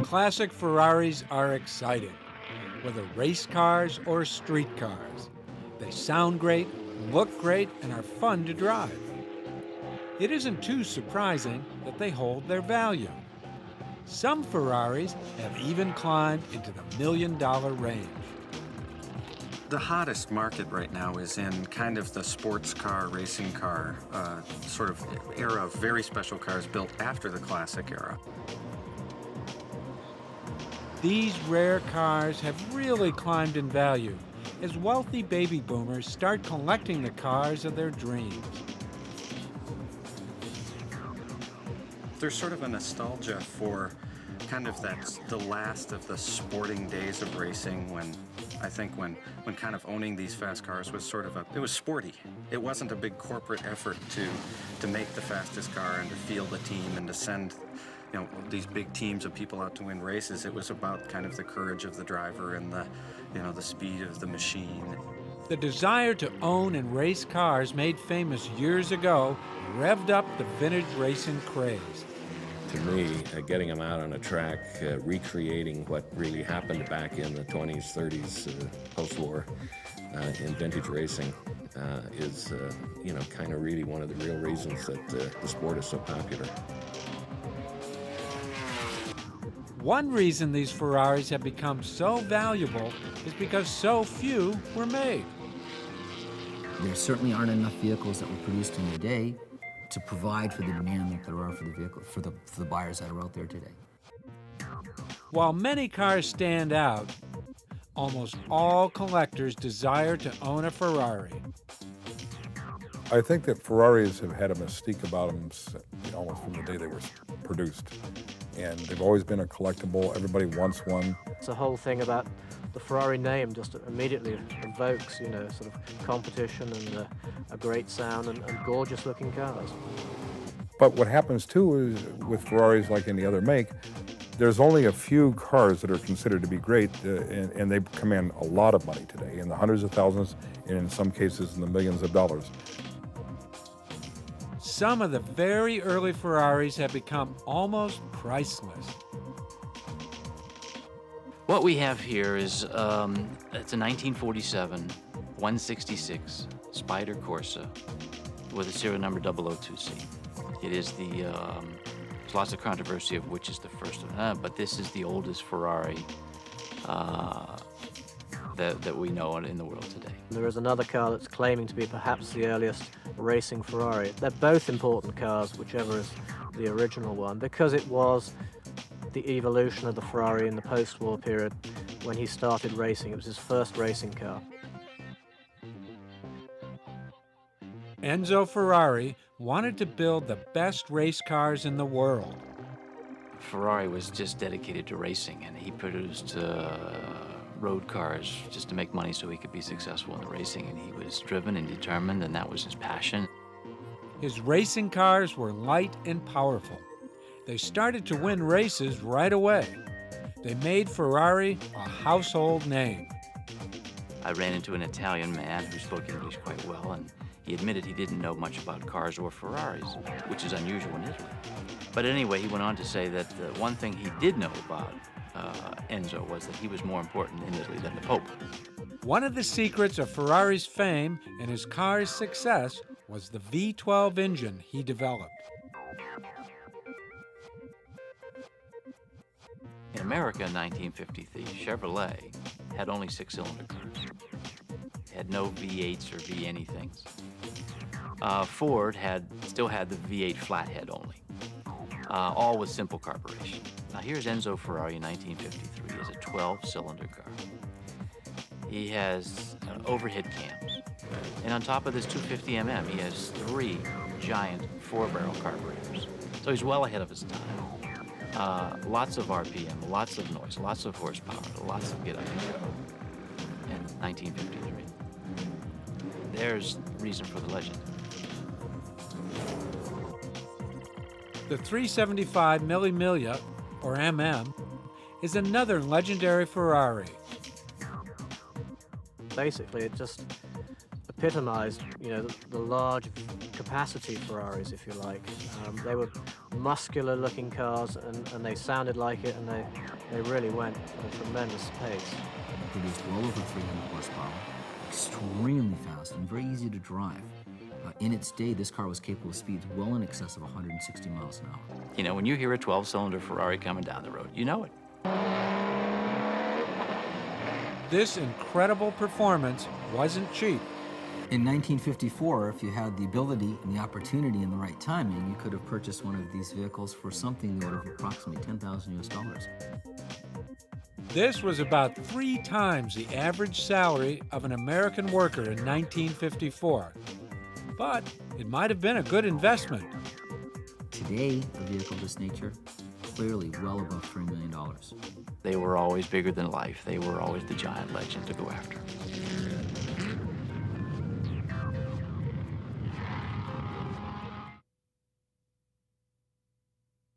Classic Ferraris are exciting, whether race cars or street cars. They sound great, look great, and are fun to drive. It isn't too surprising that they hold their value. Some Ferraris have even climbed into the $1 million range. The hottest market right now is in kind of the sports car, racing car sort of era of very special cars built after the classic era. These rare cars have really climbed in value as wealthy baby boomers start collecting the cars of their dreams. There's sort of a nostalgia for kind of the last of the sporting days of racing when kind of owning these fast cars was sort of it was sporty. It wasn't a big corporate effort to make the fastest car and to field a team and to send these big teams of people out to win races. It was about kind of the courage of the driver and the speed of the machine. The desire to own and race cars made famous years ago revved up the vintage racing craze. To me, getting them out on a track, recreating what really happened back in the 20s, 30s, post-war in vintage racing is, kind of really one of the real reasons that the sport is so popular. One reason these Ferraris have become so valuable is because so few were made. There certainly aren't enough vehicles that were produced in the day to provide for the demand that there are for the vehicle, for the buyers that are out there today. While many cars stand out, almost all collectors desire to own a Ferrari. I think that Ferraris have had a mystique about them almost from the day they were produced. And they've always been a collectible. Everybody wants one. It's a whole thing about the Ferrari name just immediately evokes, sort of competition and a great sound and gorgeous looking cars. But what happens too is with Ferraris, like any other make, there's only a few cars that are considered to be great, and they command a lot of money today, in the hundreds of thousands, and in some cases in the millions of dollars. Some of the very early Ferraris have become almost priceless. What we have here is it's a 1947 166 Spider Corsa with a serial number 002C. It is there's lots of controversy of which is the first one, but this is the oldest Ferrari that we know in the world today. There is another car that's claiming to be perhaps the earliest racing Ferrari. They're both important cars, whichever is the original one, because it was the evolution of the Ferrari in the post-war period when he started racing. It was his first racing car. Enzo Ferrari wanted to build the best race cars in the world. Ferrari was just dedicated to racing, and he produced road cars just to make money so he could be successful in the racing, and he was driven and determined, and that was his passion. His racing cars were light and powerful. They started to win races right away. They made Ferrari a household name. I ran into an Italian man who spoke English quite well, and he admitted he didn't know much about cars or Ferraris, which is unusual in Italy. But anyway, he went on to say that the one thing he did know about Enzo was that he was more important in Italy than the Pope. One of the secrets of Ferrari's fame and his car's success was the V12 engine he developed. In America in 1953, Chevrolet had only 6-cylinder cars. It had no V8s or V anythings. Ford still had the V8 flathead only, all with simple carburation. Now here's Enzo Ferrari in 1953. He has a 12-cylinder car. He has overhead cams. And on top of this 250mm, he has 3 giant 4-barrel carburetors. So he's well ahead of his time. Lots of RPM, lots of noise, lots of horsepower, lots of get up and go in 1953. There's the reason for the legend. The 375 Millimiglia, or MM, is another legendary Ferrari. Basically, it just epitomized, the large capacity Ferraris, if you like. They were muscular-looking cars, and they sounded like it, and they really went at a tremendous pace. It produced well over 300 horsepower, extremely fast and very easy to drive. In its day, this car was capable of speeds well in excess of 160 miles an hour. You know, when you hear a 12-cylinder Ferrari coming down the road, you know it. This incredible performance wasn't cheap. In 1954, if you had the ability and the opportunity and the right timing, you could have purchased one of these vehicles for something in the order of approximately $10,000 US. This was about 3 times the average salary of an American worker in 1954. But it might have been a good investment. Today, a vehicle of this nature, clearly well above $3 million. They were always bigger than life. They were always the giant legend to go after.